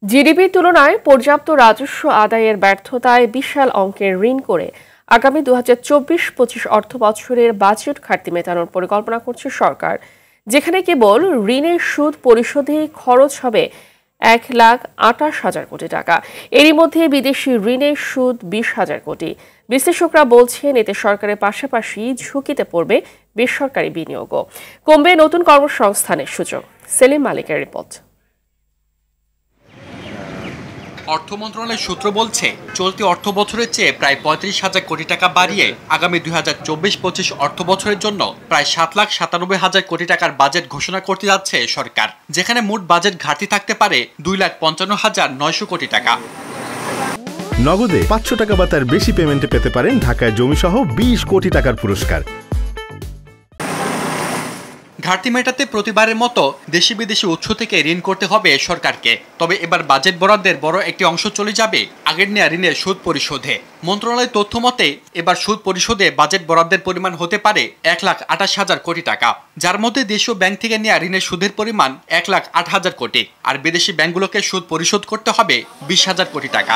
জিডিপির তুলনায় পর্যাপ্ত রাজস্ব আদায়ের ব্যর্থতায় বিশাল অঙ্কের ঋণ করে আগামী ২০২৪-২৫ অর্থবছরের বাজেট ঘাটতি মেটানোর পরিকল্পনা করছে সরকার, যেখানে কেবল ঋণের সুদ পরিশোধে খরচ হবে ১,২৮,০০০ কোটি টাকা। এরই মধ্যে বিদেশি ঋণের সুদ ২০,০০০ কোটি। বিশ্লেষকরা বলছেন এতে সরকারের পাশাপাশি ঝুঁকিতে পড়বে বেসরকারি বিনিয়োগও, কমবে নতুন কর্মসংস্থানের সুযোগ। সেলিম মালিকের রিপোর্ট। অর্থ মন্ত্রণালয়ের সূত্র বলছে, চলতি অর্থ বছরের চেয়ে প্রায় ৩৫,০০০ কোটি টাকা বাড়িয়ে আগামী ২০২৪-২৫ অর্থ বছরের জন্য প্রায় ৭,৯৭,০০০ কোটি টাকার বাজেট ঘোষণা করতে যাচ্ছে সরকার, যেখানে মোট বাজেট ঘাটতি থাকতে পারে ২,৫৫,৯০০ কোটি টাকা। নগদে ৫০০ টাকা বা তার বেশি পেমেন্টে পেতে পারেন ঢাকায় জমিসহ ২০ কোটি টাকার পুরস্কার। ঘাটতি মেটাতে প্রতিবারের মতো দেশি বিদেশি উৎস থেকে ঋণ করতে হবে সরকারকে। তবে এবার বাজেট বরাদ্দের বড় একটি অংশ চলে যাবে আগের নেওয়া ঋণের সুদ পরিশোধে। মন্ত্রণালয়ের তথ্য মতে এবার সুদ পরিশোধে বাজেট বরাদ্দের পরিমাণ হতে পারে ১,২৮,০০০ কোটি টাকা, যার মধ্যে দেশীয় ব্যাংক থেকে নেওয়া ঋণের সুদের পরিমাণ ১,০৮,০০০ কোটি, আর বিদেশি ব্যাংকগুলোকে সুদ পরিশোধ করতে হবে ২০,০০০ কোটি টাকা।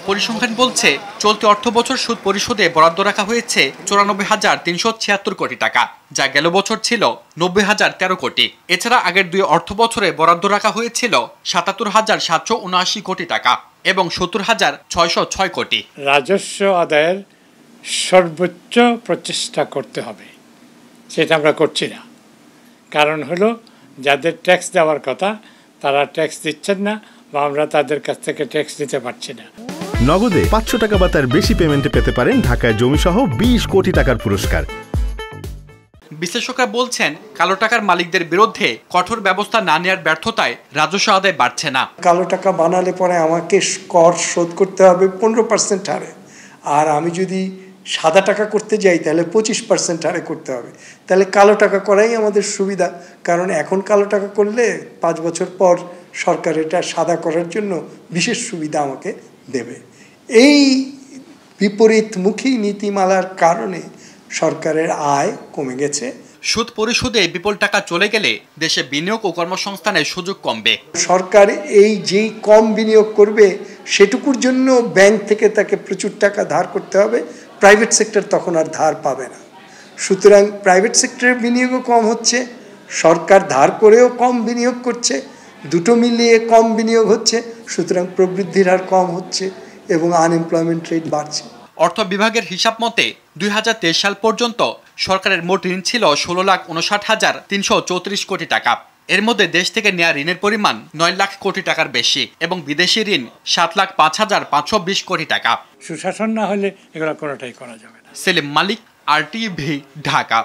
পরিসংখ্যান বলছে, চলতি অর্থ বছর সুদ পরিশোধে বরাদ্দ রাখা হয়েছে ৯৪,৩৭৬ কোটি টাকা, যা গেল বছর ছিল ৯০,০১৩ কোটি। এছাড়া আগের দুই অর্থ বছরে বরাদ্দ রাখা হয়েছিল ৭৭,৭৭৯ কোটি টাকা এবং ৭০,৬০৬ কোটি। রাজস্ব আদায়ের সর্বোচ্চ প্রচেষ্টা করতে হবে, সেটা আমরা করছি না। কারণ হলো, যাদের ট্যাক্স দেওয়ার কথা তারা ট্যাক্স দিচ্ছেন না, বা আমরা তাদের কাছ থেকে ট্যাক্স দিতে পারছি না। নগদে ৫০০ টাকা বা তার বেশি পেমেন্টে পেতে পারেন ঢাকায় জমিসহ ২০ কোটি টাকার পুরস্কার। বিশ্লেষকরা বলছেন, কালো টাকার মালিকদের বিরুদ্ধে কঠোর ব্যবস্থা না নেওয়ার ব্যর্থতায় রাজস্ব আদায় বাড়ছে না। কালো টাকা বানালে পরে আমাকে কর শোধ করতে হবে ১৫% হারে, আর আমি যদি সাদা টাকা করতে যাই তাহলে ২৫% হারে করতে হবে। তাহলে কালো টাকা করাই আমাদের সুবিধা, কারণ এখন কালো টাকা করলে ৫ বছর পর সরকার এটা সাদা করার জন্য বিশেষ সুবিধা আমাকে দেবে। এই বিপরীতমুখী নীতিমালার কারণে সরকারের আয় কমে গেছে। সুদ পরিশোধে বিপুল টাকা চলে গেলে দেশে বিনিয়োগ ও কর্মসংস্থানের সুযোগ কমবে। সরকার যেই কম বিনিয়োগ করবে সেটুকুর জন্য ব্যাংক থেকে তাকে প্রচুর টাকা ধার করতে হবে, প্রাইভেট সেক্টর তখন আর ধার পাবে না। সুতরাং প্রাইভেট সেক্টরের বিনিয়োগও কম হচ্ছে, সরকার ধার করেও কম বিনিয়োগ করছে, দুটো মিলিয়ে কম বিনিয়োগ হচ্ছে, সুতরাং প্রবৃদ্ধির হার কম হচ্ছে এবং আনএমপ্লয়মেন্ট রেট বাড়ছে। অর্থ বিভাগের হিসাব মতে ২০২৩ সাল পর্যন্ত সরকারের মোট ঋণ ছিল ১৬,৫৯,৩৩৪ কোটি টাকা। এর মধ্যে দেশ থেকে নেওয়া ঋণের পরিমাণ ৯ লাখ কোটি টাকার বেশি এবং বিদেশি ঋণ ৭,৫,৫২০ কোটি টাকা। সুশাসন না হলে এগুলো কোনোটাই করা যাবে না। সেলিম মালিক, RTV, ঢাকা।